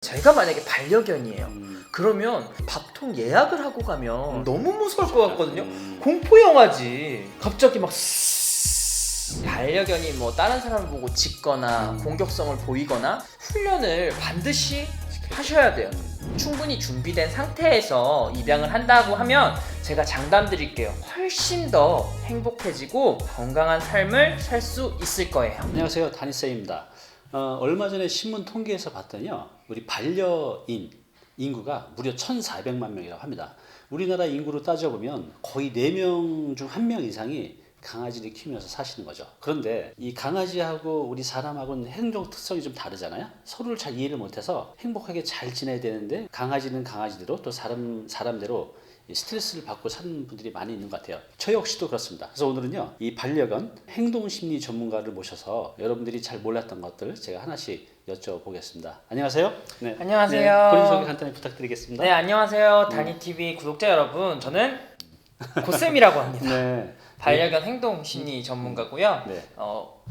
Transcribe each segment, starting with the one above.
제가 만약에 반려견이에요. 그러면 밥통 예약을 하고 가면 너무 무서울 것 같거든요. 공포 영화지. 갑자기 막 반려견이 뭐 다른 사람을 보고 짖거나 공격성을 보이거나 훈련을 반드시 하셔야 돼요. 충분히 준비된 상태에서 입양을 한다고 하면 제가 장담 드릴게요. 훨씬 더 행복해지고 건강한 삶을 살 수 있을 거예요. 안녕하세요, 다니쌤입니다. 얼마 전에 신문 통계에서 봤더니요, 우리 반려인 인구가 무려 1,400만 명이라고 합니다. 우리나라 인구로 따져보면 거의 4명 중 1명 이상이 강아지를 키우면서 사시는 거죠. 그런데 이 강아지하고 우리 사람하고는 행동 특성이 좀 다르잖아요. 서로를 잘 이해를 못해서 행복하게 잘 지내야 되는데 강아지는 강아지대로 또 사람대로 스트레스를 받고 사는 분들이 많이 있는 것 같아요. 저 역시도 그렇습니다. 그래서 오늘은요, 이 반려견 행동심리 전문가를 모셔서 여러분들이 잘 몰랐던 것들 제가 하나씩 여쭤보겠습니다. 안녕하세요. 네. 안녕하세요. 네, 본인 소개 간단히 부탁드리겠습니다. 네, 안녕하세요. 다니TV 구독자 여러분. 저는 고쌤이라고 합니다. 네. 반려견 행동심리 전문가고요. 네.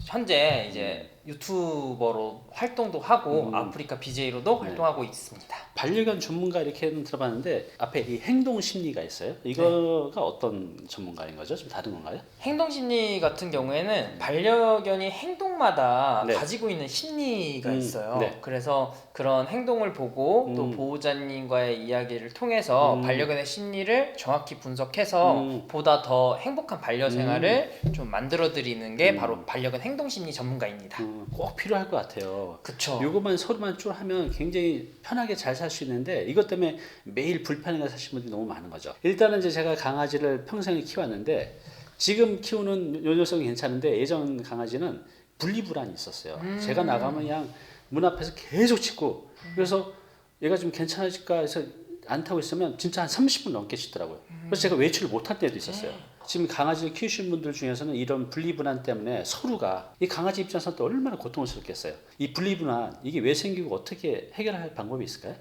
현재 이제 유튜버로 활동도 하고 아프리카 BJ로도 활동하고 있습니다. 반려견 전문가 이렇게는 들어봤는데 앞에 이 행동 심리가 있어요. 이거가 어떤 전문가인 거죠? 좀 다른 건가요? 행동심리 같은 경우에는 반려견이 행동마다 네. 가지고 있는 심리가 있어요. 네. 그래서 그런 행동을 보고 또 보호자님과의 이야기를 통해서 반려견의 심리를 정확히 분석해서 보다 더 행복한 반려생활을 좀 만들어드리는 게 바로 반려견 행동심리 전문가입니다. 꼭 필요할 것 같아요. 그쵸. 요것만 서로만 쭉 하면 굉장히 편하게 잘 살 수 있는데 이것 때문에 매일 불편하게 사시는 분들이 너무 많은 거죠. 일단은 이제 제가 강아지를 평생을 키웠는데 지금 키우는 요 녀석이 괜찮은데 예전 강아지는 분리불안이 있었어요. 제가 나가면 그냥 문 앞에서 계속 짖고 그래서 얘가 좀 괜찮아질까 해서 안 타고 있으면 진짜 한 30분 넘게 짖더라고요. 그래서 제가 외출을 못할 때도 있었어요. 지금 강아지를 키우시는 분들 중에서는 이런 분리불안 때문에 서로가 이 강아지 입장에서 또 얼마나 고통스럽겠어요. 이 분리불안 이게 왜 생기고 어떻게 해결할 방법이 있을까요?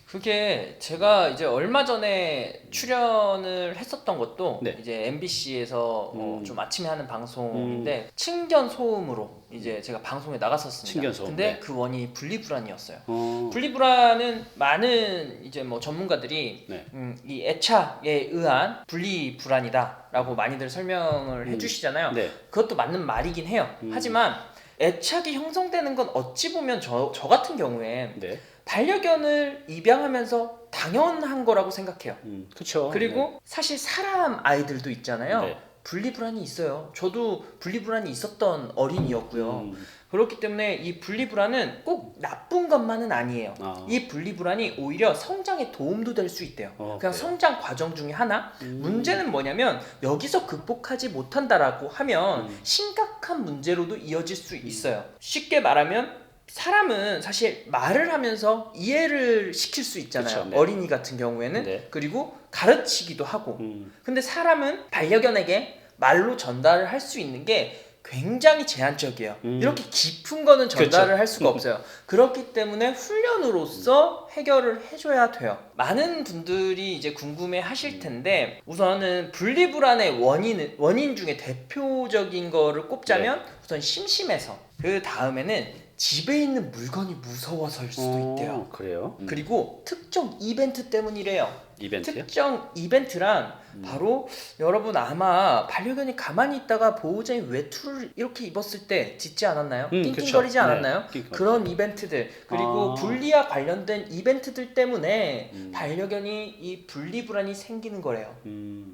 그게 제가 이제 얼마 전에 출연을 했었던 것도 네. 이제 MBC에서 좀 아침에 하는 방송인데 층견 소음으로 이제 제가 방송에 나갔었습니다. 층견 소음. 근데 네. 그 원인이 분리불안이었어요. 어. 분리불안은 많은 이제 뭐 전문가들이 네. 이 애착에 의한 분리불안이다라고 많이들 설명을 해주시잖아요. 네. 그것도 맞는 말이긴 해요. 하지만 애착이 형성되는 건 어찌 보면 저 같은 경우에 네. 반려견을 입양하면서 당연한 거라고 생각해요. 그렇죠. 그리고 사실 사람 아이들도 있잖아요. 네. 분리불안이 있어요. 저도 분리불안이 있었던 어린이였고요. 그렇기 때문에 이 분리불안은 꼭 나쁜 것만은 아니에요. 이 분리불안이 오히려 성장에 도움도 될 수 있대요. 그냥 그래요? 성장 과정 중에 하나. 문제는 뭐냐면 여기서 극복하지 못한다라고 하면 심각한 문제로도 이어질 수 있어요. 쉽게 말하면 사람은 사실 말을 하면서 이해를 시킬 수 있잖아요. 그쵸, 네. 어린이 같은 경우에는. 네. 그리고 가르치기도 하고. 근데 사람은 반려견에게 말로 전달을 할 수 있는 게 굉장히 제한적이에요. 이렇게 깊은 거는 전달을 그쵸. 할 수가 없어요. 그렇기 때문에 훈련으로서 해결을 해줘야 돼요. 많은 분들이 이제 궁금해 하실 텐데 우선은 분리불안의 원인 중에 대표적인 거를 꼽자면 우선 심심해서, 그 다음에는 집에 있는 물건이 무서워서일 수도 있대요. 그래요? 그리고 특정 이벤트 때문이래요. 이벤트요? 특정 이벤트란 바로 여러분 아마 반려견이 가만히 있다가 보호자의 외투를 이렇게 입었을 때 짖지 않았나요? 낑낑거리지 그쵸. 않았나요? 네, 낑낑거리죠. 그런 이벤트들, 그리고 분리와 관련된 이벤트들 때문에 반려견이 이 분리불안이 생기는 거래요.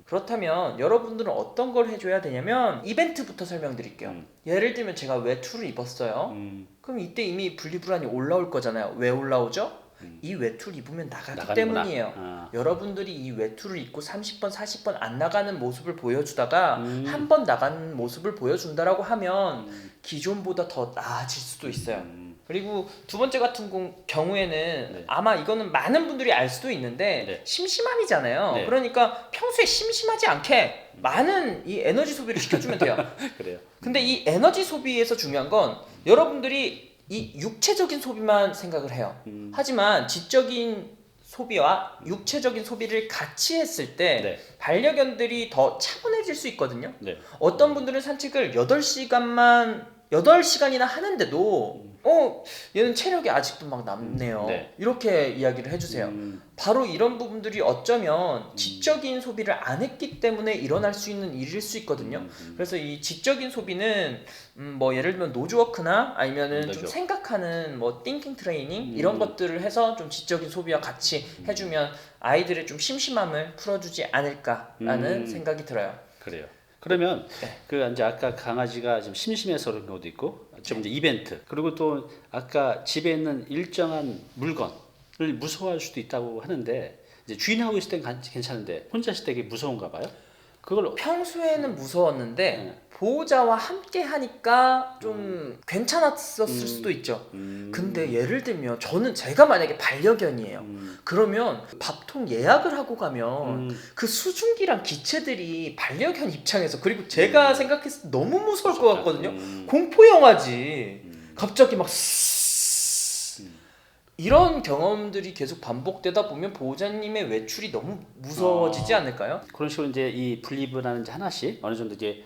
그렇다면 여러분들은 어떤 걸 해줘야 되냐면 이벤트부터 설명드릴게요. 예를 들면 제가 외투를 입었어요. 그럼 이때 이미 분리불안이 올라올 거잖아요. 왜 올라오죠? 이 외투를 입으면 나가기 나가는구나. 때문이에요. 여러분들이 이 외투를 입고 30번, 40번 안 나가는 모습을 보여주다가 한 번 나가는 모습을 보여준다라고 하면 기존보다 더 나아질 수도 있어요. 그리고 두 번째 같은 경우에는 아마 이거는 많은 분들이 알 수도 있는데 심심함이잖아요. 네. 그러니까 평소에 심심하지 않게 많은 이 에너지 소비를 시켜주면 돼요. 그래요. 근데 이 에너지 소비에서 중요한 건 여러분들이 이 육체적인 소비만 생각을 해요. 하지만 지적인 소비와 육체적인 소비를 같이 했을 때 반려견들이 더 차분해질 수 있거든요. 네. 어떤 분들은 산책을 8시간이나 하는데도 얘는 체력이 아직도 막 남네요. 네. 이렇게 이야기를 해주세요. 바로 이런 부분들이 어쩌면 지적인 소비를 안 했기 때문에 일어날 수 있는 일일 수 있거든요. 그래서 이 지적인 소비는 뭐 예를 들면 노즈워크나 아니면은 좀 생각하는 뭐 띵킹 트레이닝 이런 것들을 해서 좀 지적인 소비와 같이 해주면 아이들의 좀 심심함을 풀어주지 않을까라는 생각이 들어요. 그래요. 그러면 네. 그 이제 아까 강아지가 좀 심심해서 그런 것도 있고 좀 이제 이벤트 그리고 또 아까 집에 있는 일정한 물건을 무서워할 수도 있다고 하는데 이제 주인하고 있을 땐 괜찮은데 혼자 있을 때 이게 무서운가 봐요. 그걸 평소에는 무서웠는데 네. 보호자와 함께 하니까 좀 괜찮았었을 수도 있죠. 근데 예를 들면 제가 만약에 반려견이에요. 그러면 밥통 예약을 하고 가면 그 수증기랑 기체들이 반려견 입장에서 그리고 제가 생각했을 때 너무 무서울 것 같거든요. 공포 영화지. 갑자기 막 이런 경험들이 계속 반복되다 보면 보호자님의 외출이 너무 무서워지지 않을까요? 그런 식으로 이제 이 분리불안은 이제 하나씩 어느 정도 이제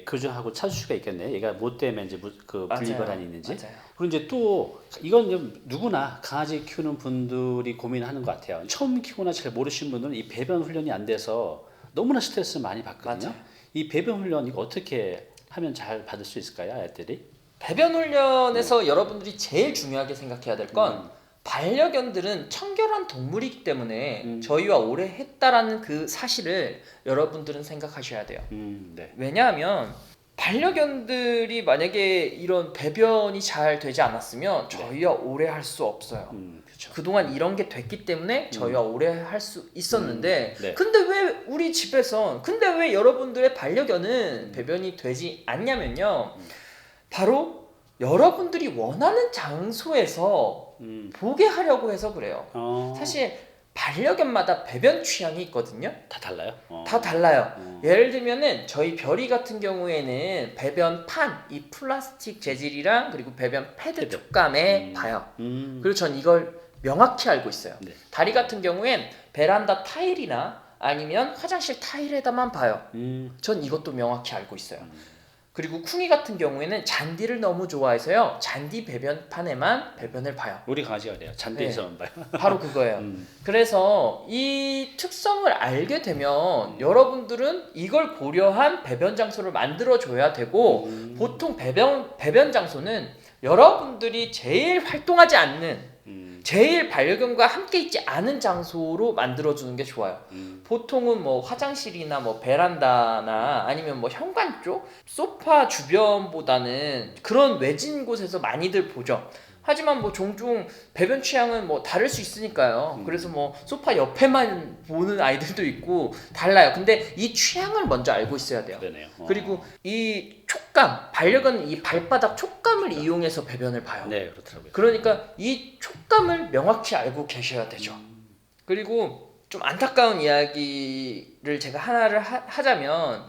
교정하고 찾을 수가 있겠네. 얘가 뭐 때문에 이제 그 분리불안이 있는지. 맞아요. 그리고 이제 또 이건 이제 누구나 강아지 키우는 분들이 고민하는 것 같아요. 처음 키우거나 잘 모르시는 분들은 이 배변 훈련이 안 돼서 너무나 스트레스를 많이 받거든요. 맞아요. 이 배변 훈련 이거 어떻게 하면 잘 받을 수 있을까요, 아이들이? 배변 훈련에서 여러분들이 제일 중요하게 생각해야 될 건 반려견들은 청결한 동물이기 때문에 저희와 오래 했다라는 그 사실을 여러분들은 생각하셔야 돼요. 네. 왜냐하면 반려견들이 만약에 이런 배변이 잘 되지 않았으면 저희와 오래 할 수 없어요. 그렇죠. 그동안 이런 게 됐기 때문에 저희와 오래 할 수 있었는데 네. 근데 왜 우리 집에선 근데 왜 여러분들의 반려견은 배변이 되지 않냐면요. 바로 여러분들이 원하는 장소에서 보게 하려고 해서 그래요. 사실 반려견마다 배변 취향이 있거든요. 다 달라요? 다 달라요. 예를 들면은 저희 별이 같은 경우에는 배변판, 이 플라스틱 재질이랑 그리고 배변 패드 촉감에 봐요. 그리고 전 이걸 명확히 알고 있어요. 네. 다리 같은 경우엔 베란다 타일이나 아니면 화장실 타일에다만 봐요. 전 이것도 명확히 알고 있어요. 그리고 쿵이 같은 경우에는 잔디를 너무 좋아해서요. 잔디 배변판에만 배변을 봐요. 우리 강아지가 그래요. 잔디에서만 봐요. 바로 그거예요. 그래서 이 특성을 알게 되면 여러분들은 이걸 고려한 배변 장소를 만들어 줘야 되고 보통 배변 장소는 여러분들이 제일 활동하지 않는 제일 반려견과 함께 있지 않은 장소로 만들어주는 게 좋아요. 보통은 뭐 화장실이나 뭐 베란다나 아니면 뭐 현관 쪽 소파 주변보다는 그런 외진 곳에서 많이들 보죠. 하지만 뭐 종종 배변 취향은 뭐 다를 수 있으니까요. 그래서 뭐 소파 옆에만 보는 아이들도 있고 달라요. 근데 이 취향을 먼저 알고 있어야 돼요. 그러네요. 그리고 이 촉감, 반려견은 이 발바닥 촉감을 이용해서 배변을 봐요. 네, 그렇더라고요. 그러니까 이 촉감을 명확히 알고 계셔야 되죠. 그리고 좀 안타까운 이야기를 제가 하나를 하자면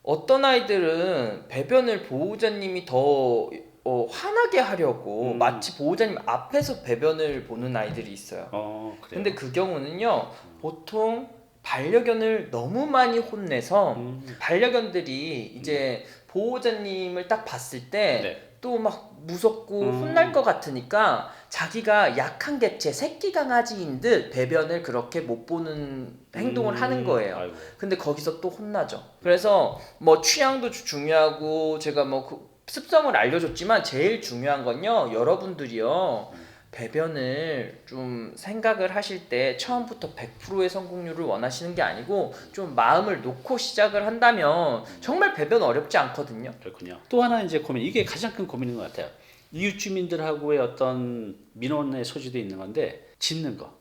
어떤 아이들은 배변을 보호자님이 더 화나게 하려고 마치 보호자님 앞에서 배변을 보는 아이들이 있어요. 그래요? 근데 그 경우는요 보통 반려견을 너무 많이 혼내서 반려견들이 이제 보호자님을 딱 봤을 때 또 막 무섭고 혼날 것 같으니까 자기가 약한 개체 새끼 강아지인 듯 배변을 그렇게 못 보는 행동을 하는 거예요. 아이고. 근데 거기서 또 혼나죠. 그래서 뭐 취향도 중요하고 제가 뭐 그 습성을 알려줬지만 제일 중요한 건요 여러분들이요 배변을 좀 생각을 하실 때 처음부터 100%의 성공률을 원하시는 게 아니고 좀 마음을 놓고 시작을 한다면 정말 배변 어렵지 않거든요. 그렇군요. 또 하나 이제 고민, 이게 가장 큰 고민인 것 같아요. 이웃 주민들하고의 어떤 민원의 소지도 있는 건데 짖는 거.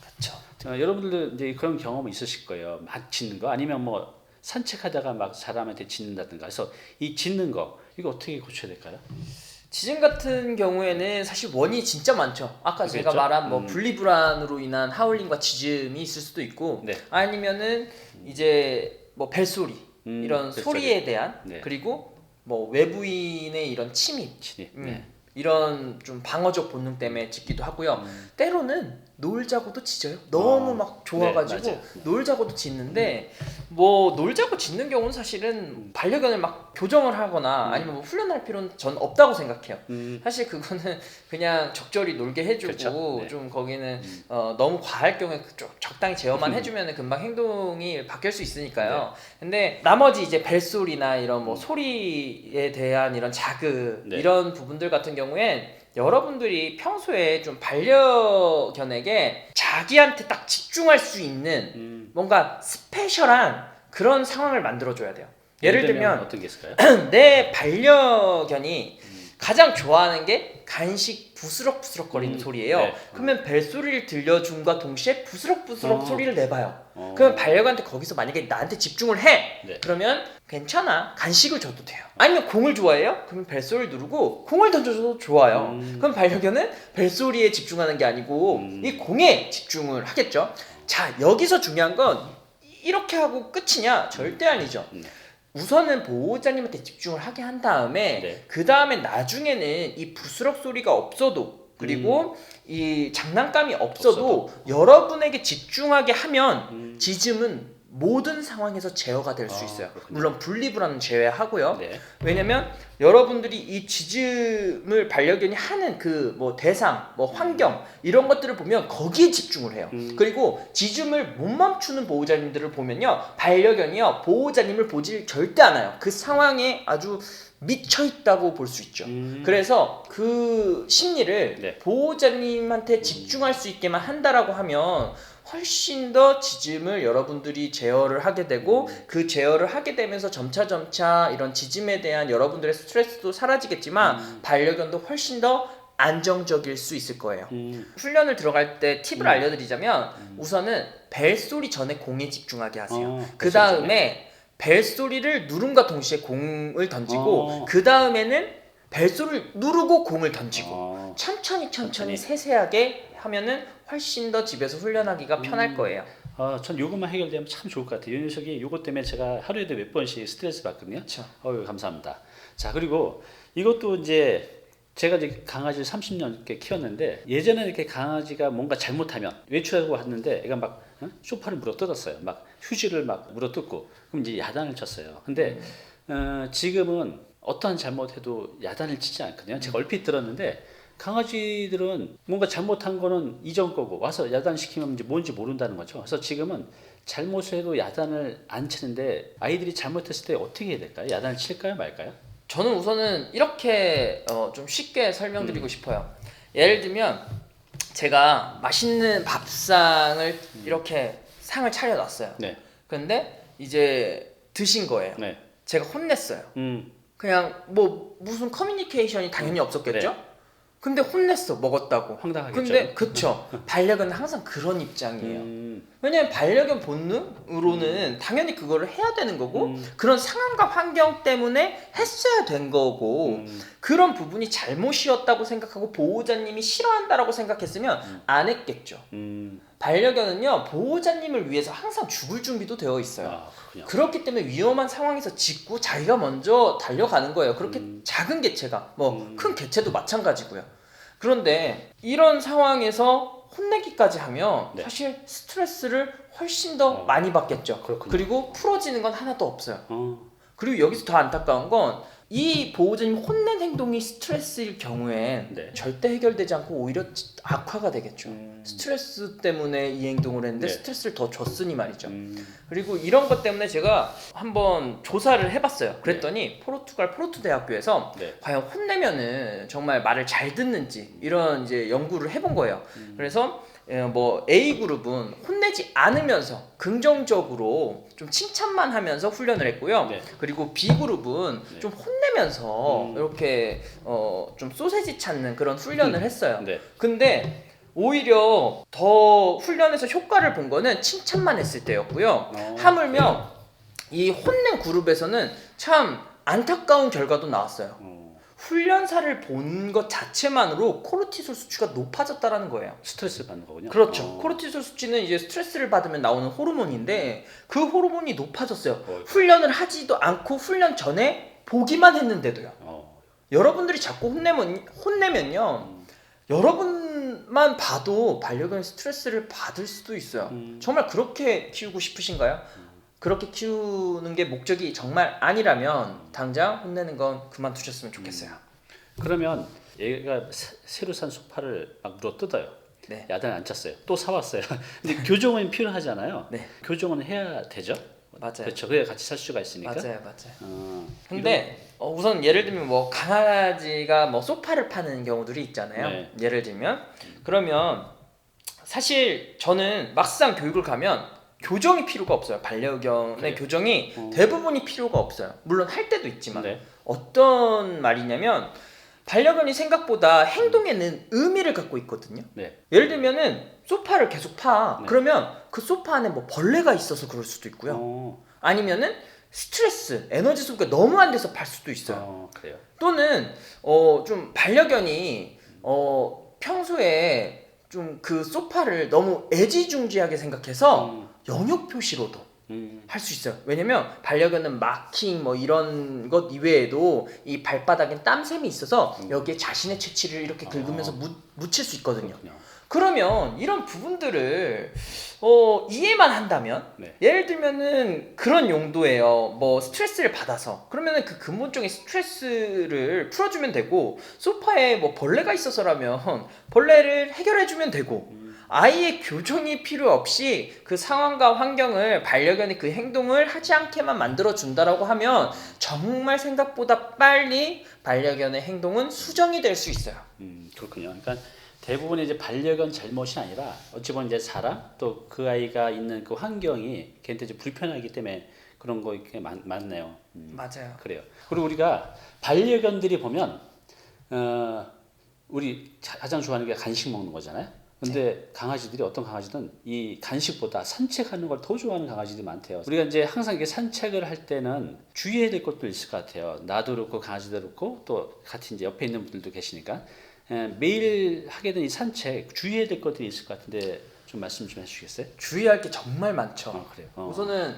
그렇죠. 여러분들도 이제 그런 경험이 있으실 거예요. 막 짖는 거 아니면 뭐 산책하다가 막 사람한테 짖는다든가. 그래서 이 짖는 거 이거 어떻게 고쳐야 될까요? 지진 같은 경우에는 사실 원인이 진짜 많죠. 아까 그렇겠죠? 제가 말한 뭐 분리불안으로 인한 하울링과 짖음이 있을 수도 있고 아니면은 이제 뭐 벨소리 이런 벨소리. 소리에 대한 네. 그리고 뭐 외부인의 이런 침입 침입. 네. 이런 좀 방어적 본능 때문에 짖기도 하고요. 때로는 놀자고도 짖어요. 너무 막 좋아가지고 네, 놀자고도 짖는데 뭐 놀자고 짖는 경우는 사실은 반려견을 막 교정을 하거나 아니면 뭐 훈련할 필요는 전 없다고 생각해요. 사실 그거는 그냥 적절히 놀게 해주고 그렇죠. 네. 좀 거기는 너무 과할 경우에 적당히 제어만 해주면 금방 행동이 바뀔 수 있으니까요. 근데 나머지 이제 벨소리나 이런 뭐 소리에 대한 이런 자극 이런 부분들 같은 경우엔 여러분들이 평소에 좀 반려견에게 자기한테 딱 집중할 수 있는 뭔가 스페셜한 그런 상황을 만들어줘야 돼요. 예를 들면 어떤 게 있을까요? 내 반려견이 가장 좋아하는 게 간식 부스럭부스럭 거리는 소리예요. 네. 그러면 벨소리를 들려줌과 동시에 부스럭부스럭 소리를 내봐요. 그러면 반려견한테 거기서 만약에 나한테 집중을 해! 그러면 괜찮아. 간식을 줘도 돼요. 아니면 공을 좋아해요? 그러면 벨소리를 누르고 공을 던져줘도 좋아요. 그럼 반려견은 벨소리에 집중하는 게 아니고 이 공에 집중을 하겠죠. 자, 여기서 중요한 건 이렇게 하고 끝이냐? 절대 아니죠. 우선은 보호자님한테 집중을 하게 한 다음에 그 다음에 나중에는 이 부스럭 소리가 없어도 그리고 이 장난감이 없어도 여러분에게 집중하게 하면 짖음은 모든 상황에서 제어가 될 수 있어요. 물론 분리불안은 제외하고요. 왜냐면 여러분들이 이 짖음을 반려견이 하는 그 뭐 대상, 뭐 환경 이런 것들을 보면 거기에 집중을 해요. 그리고 짖음을 못 멈추는 보호자님들을 보면요, 반려견이요 보호자님을 보질 절대 않아요. 그 상황에 아주 미쳐 있다고 볼 수 있죠. 그래서 그 심리를 보호자님한테 집중할 수 있게만 한다라고 하면 훨씬 더 짖음을 여러분들이 제어를 하게 되고 그 제어를 하게 되면서 점차 이런 짖음에 대한 여러분들의 스트레스도 사라지겠지만 반려견도 훨씬 더 안정적일 수 있을 거예요. 훈련을 들어갈 때 팁을 알려드리자면 우선은 벨소리 전에 공에 집중하게 하세요. 그 다음에 벨소리를 누름과 동시에 공을 던지고 그 다음에는 벨소리를 누르고 공을 던지고 천천히 세세하게 하면은 훨씬 더 집에서 훈련하기가 편할 거예요. 전 요것만 해결되면 참 좋을 것 같아요. 이 녀석이 요것 때문에 제가 하루에도 몇 번씩 스트레스 받거든요. 감사합니다. 자, 그리고 이것도 이제 제가 이제 강아지를 30년 이렇게 키웠는데 예전에 이렇게 강아지가 뭔가 잘못하면 외출하고 왔는데 애가 막 소파를 물어뜯었어요. 막 휴지를 막 물어뜯고 그럼 이제 야단을 쳤어요. 근데 지금은 어떠한 잘못해도 야단을 치지 않거든요. 제가 얼핏 들었는데 강아지들은 뭔가 잘못한 거는 이전 거고 와서 야단시키면 이제 뭔지 모른다는 거죠. 그래서 지금은 잘못을 해도 야단을 안 치는데 아이들이 잘못했을 때 어떻게 해야 될까요? 야단을 칠까요 말까요? 저는 우선은 이렇게 좀 쉽게 설명드리고 싶어요. 예를 들면 제가 맛있는 밥상을 이렇게 상을 차려놨어요. 근데 이제 드신 거예요. 제가 혼냈어요. 그냥 뭐 무슨 커뮤니케이션이 당연히 없었겠죠? 근데 혼냈어, 먹었다고. 황당하겠죠. 근데 그쵸. 반려견은 항상 그런 입장이에요. 왜냐면 반려견 본능으로는 당연히 그거를 해야 되는 거고 그런 상황과 환경 때문에 했어야 된 거고 그런 부분이 잘못이었다고 생각하고 보호자님이 싫어한다라고 생각했으면 안 했겠죠. 반려견은요 보호자님을 위해서 항상 죽을 준비도 되어 있어요. 그렇기 때문에 위험한 상황에서 짖고 자기가 먼저 달려가는 거예요. 그렇게 작은 개체가 뭐 큰 개체도 마찬가지고요. 그런데 이런 상황에서 혼내기까지 하면 사실 스트레스를 훨씬 더 많이 받겠죠. 그리고 풀어지는 건 하나도 없어요. 그리고 여기서 더 안타까운 건 이 보호자님 혼낸 행동이 스트레스일 경우엔 절대 해결되지 않고 오히려 악화가 되겠죠. 스트레스 때문에 이 행동을 했는데 스트레스를 더 줬으니 말이죠. 그리고 이런 것 때문에 제가 한번 조사를 해봤어요. 그랬더니 포르투갈 포르투 대학교에서 과연 혼내면은 정말 말을 잘 듣는지 이런 이제 연구를 해본 거예요. 그래서 뭐 A 그룹은 혼내지 않으면서 긍정적으로 좀 칭찬만 하면서 훈련을 했고요. 그리고 B 그룹은 좀 혼내면서 이렇게 좀 소세지 찾는 그런 훈련을 했어요. 근데 오히려 더 훈련에서 효과를 본 거는 칭찬만 했을 때였고요. 하물며 이 혼낸 그룹에서는 참 안타까운 결과도 나왔어요. 훈련사를 본 것 자체만으로 코르티솔 수치가 높아졌다라는 거예요. 스트레스를 받는 거군요. 그렇죠. 코르티솔 수치는 이제 스트레스를 받으면 나오는 호르몬인데 그 호르몬이 높아졌어요. 훈련을 하지도 않고 훈련 전에 보기만 했는데도요. 여러분들이 자꾸 혼내면요. 여러분만 봐도 반려견이 스트레스를 받을 수도 있어요. 정말 그렇게 키우고 싶으신가요? 그렇게 키우는 게 목적이 정말 아니라면 당장 혼내는 건 그만두셨으면 좋겠어요. 그러면 얘가 새로 산 소파를 막 물어 뜯어요. 네. 야단을 안 쳤어요. 또 사왔어요. 근데 교정은 필요하잖아요. 네. 교정은 해야 되죠. 맞아요. 그렇죠. 그래야 같이 살 수가 있으니까. 맞아요. 근데 우선 예를 들면 뭐 강아지가 뭐 소파를 파는 경우들이 있잖아요. 네. 예를 들면 그러면 사실 저는 막상 교육을 가면 교정이 필요가 없어요. 반려견의 그래요? 교정이 대부분이 필요가 없어요. 물론 할 때도 있지만 네. 어떤 말이냐면 반려견이 생각보다 행동에는 의미를 갖고 있거든요. 네. 예를 들면은 소파를 계속 파. 네. 그러면 그 소파 안에 뭐 벌레가 있어서 그럴 수도 있고요. 아니면은 스트레스, 에너지 소비가 너무 안 돼서 팔 수도 있어요. 그래요. 또는 좀 반려견이 평소에 좀 그 소파를 너무 애지중지하게 생각해서 영역 표시로도 할 수 있어요. 왜냐면 반려견은 마킹 뭐 이런 것 이외에도 이 발바닥엔 땀샘이 있어서 여기에 자신의 채취를 이렇게 긁으면서 묻힐 수 있거든요. 그렇군요. 그러면 이런 부분들을 이해만 한다면 네. 예를 들면은 그런 용도예요. 뭐 스트레스를 받아서 그러면은 그 근본적인 스트레스를 풀어주면 되고 소파에 뭐 벌레가 있어서라면 벌레를 해결해주면 되고 아이의 교정이 필요 없이 그 상황과 환경을 반려견이 그 행동을 하지 않게만 만들어 준다라고 하면 정말 생각보다 빨리 반려견의 행동은 수정이 될 수 있어요. 그렇군요. 그러니까 대부분의 이제 반려견 잘못이 아니라 어찌 보면 이제 사람 또 그 아이가 있는 그 환경이 걔한테 이제 불편하기 때문에 그런 거 이렇게 많네요. 맞아요. 그래요. 그리고 우리가 반려견들이 보면 우리 가장 좋아하는 게 간식 먹는 거잖아요. 근데 강아지들이 어떤 강아지든 이 간식보다 산책하는 걸 더 좋아하는 강아지들이 많대요. 우리가 이제 항상 이게 산책을 할 때는 주의해야 될 것도 있을 것 같아요. 나도 그렇고 강아지도 그렇고 또 같이 이제 옆에 있는 분들도 계시니까 매일 하게 된 이 산책 주의해야 될 것들이 있을 것 같은데 좀 말씀 좀 해주시겠어요? 주의할 게 정말 많죠. 그래요. 우선은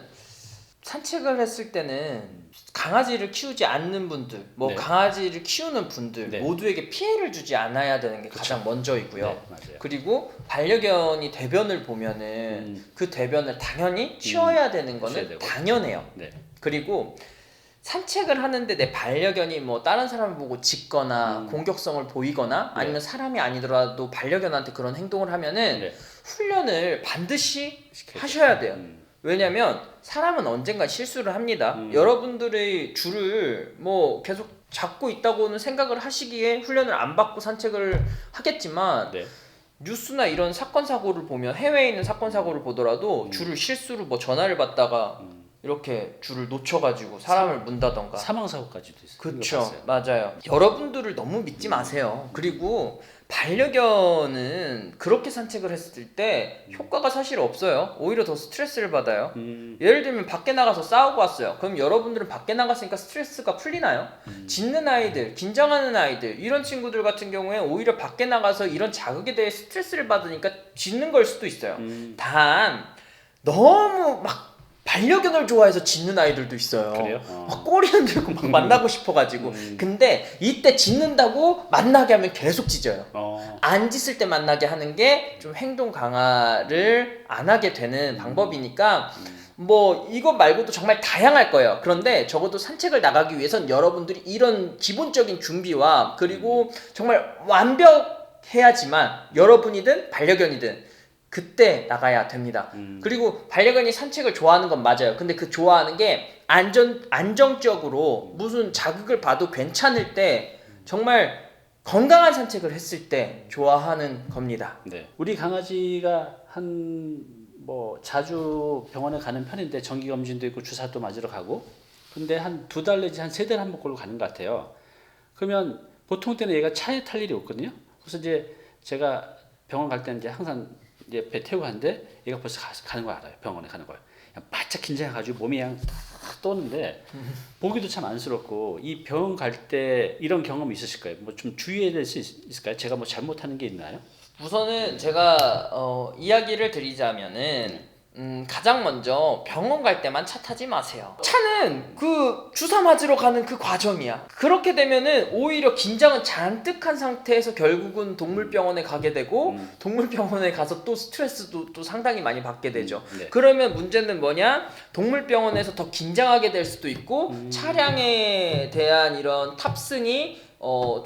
산책을 했을 때는 강아지를 키우지 않는 분들, 뭐 네. 강아지를 키우는 분들 네. 모두에게 피해를 주지 않아야 되는 게 가장 먼저이고요. 네, 맞아요. 그리고 반려견이 대변을 보면은 그 대변을 당연히 치워야 되는 치워야 거는 되고. 당연해요. 네. 그리고 산책을 하는데 내 반려견이 뭐 다른 사람을 보고 짖거나 공격성을 보이거나 네. 아니면 사람이 아니더라도 반려견한테 그런 행동을 하면은 네. 훈련을 반드시 시켜야죠. 하셔야 돼요. 왜냐면 사람은 언젠가 실수를 합니다. 여러분들의 줄을 뭐 계속 잡고 있다고는 생각을 하시기에 훈련을 안 받고 산책을 하겠지만 네. 뉴스나 이런 사건 사고를 보면 해외에 있는 사건 사고를 보더라도 줄을 실수로 뭐 전화를 받다가 이렇게 줄을 놓쳐가지고 사람을 문다던가 사망 사고까지도 있어요. 그렇죠. 맞아요. 여러분들을 너무 믿지 마세요. 그리고 반려견은 그렇게 산책을 했을 때 효과가 사실 없어요. 오히려 더 스트레스를 받아요. 예를 들면 밖에 나가서 싸우고 왔어요. 그럼 여러분들은 밖에 나갔으니까 스트레스가 풀리나요? 짖는 아이들, 긴장하는 아이들 이런 친구들 같은 경우에 오히려 밖에 나가서 이런 자극에 대해 스트레스를 받으니까 짖는 걸 수도 있어요. 단 너무 막 반려견을 좋아해서 짖는 아이들도 있어요. 그래요? 막 꼬리 흔들고 막 만나고 싶어가지고. 근데 이때 짖는다고 만나게 하면 계속 짖어요. 안 짖을 때 만나게 하는 게 좀 행동 강화를 안 하게 되는 방법이니까 뭐 이것 말고도 정말 다양할 거예요. 그런데 적어도 산책을 나가기 위해선 여러분들이 이런 기본적인 준비와 그리고 정말 완벽해야지만 여러분이든 반려견이든 그때 나가야 됩니다. 그리고 반려견이 산책을 좋아하는 건 맞아요. 근데 그 좋아하는 게 안정적으로 무슨 자극을 봐도 괜찮을 때 정말 건강한 산책을 했을 때 좋아하는 겁니다. 네. 우리 강아지가 뭐 자주 병원에 가는 편인데 정기 검진도 있고 주사도 맞으러 가고. 근데 한 2달 내지 한 3달에 한 번꼴로 가는 것 같아요. 그러면 보통 때는 얘가 차에 탈 일이 없거든요. 그래서 이제 제가 병원 갈 때는 이제 항상 이제 배 태우고 하는데 얘가 벌써 가는 거 알아요. 병원에 가는 걸. 그냥 바짝 긴장해가지고 몸이 그냥 탁 떠는데 보기도 참 안쓰럽고 이 병원 갈 때 이런 경험이 있으실 거예요. 뭐 좀 주의해야 될 수 있을까요? 제가 뭐 잘못하는 게 있나요? 우선은 제가 이야기를 드리자면은 가장 먼저 병원 갈 때만 차 타지 마세요. 차는 그 주사 맞으러 가는 그 과정이야. 그렇게 되면은 오히려 긴장은 잔뜩 한 상태에서 결국은 동물병원에 가게 되고 동물병원에 가서 또 스트레스도 또 상당히 많이 받게 되죠. 네. 그러면 문제는 뭐냐? 동물병원에서 더 긴장하게 될 수도 있고 차량에 대한 이런 탑승이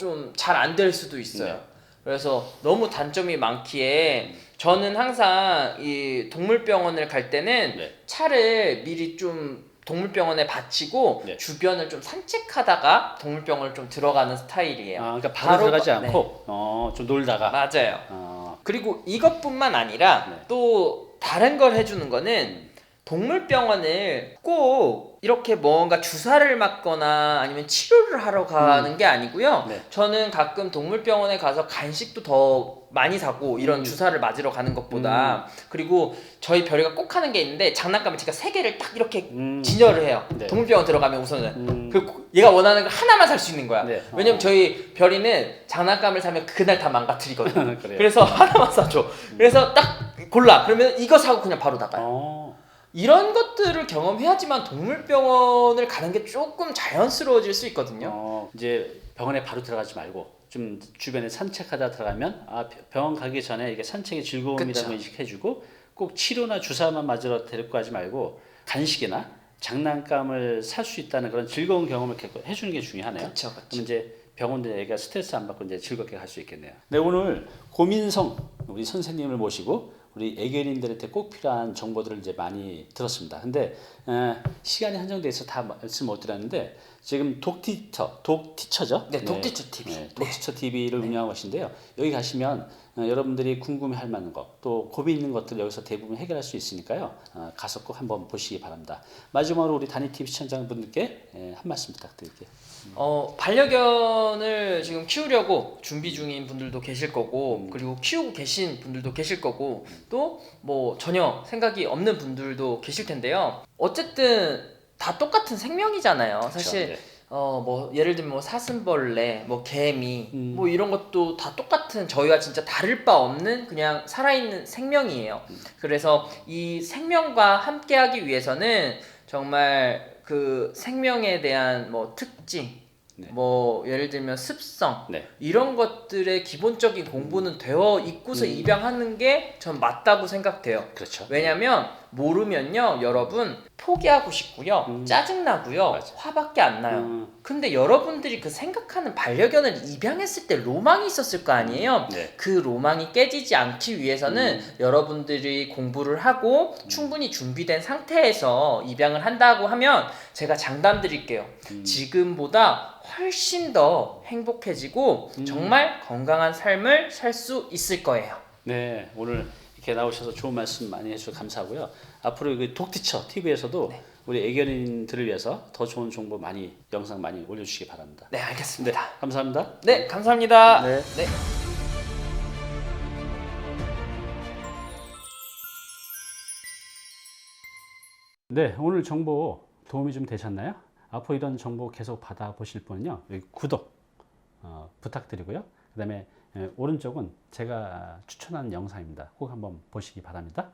좀 잘 안 될 수도 있어요. 네. 그래서 너무 단점이 많기에 저는 항상 이 동물병원을 갈 때는 네. 차를 미리 좀 동물병원에 바치고 네. 주변을 좀 산책하다가 동물병원을 좀 들어가는 스타일이에요. 그러니까 바로 들어가지 네. 않고 좀 놀다가. 맞아요. 그리고 이것뿐만 아니라 네. 또 다른 걸 해주는 거는 동물병원을 꼭 이렇게 뭔가 주사를 맞거나 아니면 치료를 하러 가는 게 아니고요. 네. 저는 가끔 동물병원에 가서 간식도 더 많이 사고 이런 주사를 맞으러 가는 것보다 그리고 저희 별이가 꼭 하는 게 있는데 장난감을 제가 3개를 딱 이렇게 진열을 해요. 네. 동물병원 들어가면 우선은 그 얘가 원하는 걸 하나만 살 수 있는 거야. 네. 왜냐면 저희 별이는 장난감을 사면 그날 다 망가뜨리거든. 그래요. 그래서 하나만 사줘. 그래서 딱 골라. 그러면 이거 사고 그냥 바로 나가요. 이런 것들을 경험해야지만 동물병원을 가는 게 조금 자연스러워질 수 있거든요. 이제 병원에 바로 들어가지 말고 좀 주변에 산책하다 들어가면 병원 가기 전에 이게 산책의 즐거움이라는 그쵸. 걸 인식해주고 꼭 치료나 주사만 맞으러 데리고 가지 말고 간식이나 장난감을 살 수 있다는 그런 즐거운 경험을 해주는 게 중요하네요. 그쵸. 그럼 이제 병원들 애가 스트레스 안 받고 이제 즐겁게 갈 수 있겠네요. 네, 오늘 고민성 우리 선생님을 모시고 우리 애견인들한테 꼭 필요한 정보들을 이제 많이 들었습니다. 근데 시간이 한정돼 있어 다 말씀 못 드렸는데 지금 독티처죠? 네, 독티처 TV. 네, 독티처 TV를 운영하고 계신데요. 여기 가시면 여러분들이 궁금해할 만한 것, 또 고민 있는 것들 여기서 대부분 해결할 수 있으니까요. 가서 꼭 한번 보시기 바랍니다. 마지막으로 우리 단위 TV 시청자분들께 한 말씀 부탁드릴게요. 반려견을 지금 키우려고 준비 중인 분들도 계실 거고 그리고 키우고 계신 분들도 계실 거고 또 뭐 전혀 생각이 없는 분들도 계실 텐데요. 어쨌든 다 똑같은 생명이잖아요. 사실 그렇죠. 네. 뭐 예를 들면 뭐 사슴벌레, 뭐 개미, 뭐 이런 것도 다 똑같은 저희와 진짜 다를 바 없는 그냥 살아있는 생명이에요. 그래서 이 생명과 함께하기 위해서는 정말 그 생명에 대한 뭐 특징, 네. 뭐 예를 들면 습성 네. 이런 것들의 기본적인 공부는 되어 있고서 입양하는 게 전 맞다고 생각돼요. 그렇죠. 왜냐면 모르면요 여러분 포기하고 싶고요 짜증나고요 맞아. 화밖에 안 나요. 근데 여러분들이 그 생각하는 반려견을 입양했을 때 로망이 있었을 거 아니에요. 네. 그 로망이 깨지지 않기 위해서는 여러분들이 공부를 하고 충분히 준비된 상태에서 입양을 한다고 하면 제가 장담 드릴게요. 지금보다 훨씬 더 행복해지고 정말 건강한 삶을 살 수 있을 거예요. 네, 오늘 이렇게 나오셔서 좋은 말씀 많이 해주셔서 감사하고요. 앞으로 그 독티처 TV에서도 네. 우리 애견인들을 위해서 더 좋은 정보 많이 영상 많이 올려주시기 바랍니다. 네, 알겠습니다. 감사합니다. 네, 감사합니다. 네. 네. 네, 오늘 정보 도움이 좀 되셨나요? 앞으로 이런 정보 계속 받아보실 분은요, 여기 구독 부탁드리고요. 그 다음에 오른쪽은 제가 추천하는 영상입니다. 꼭 한번 보시기 바랍니다.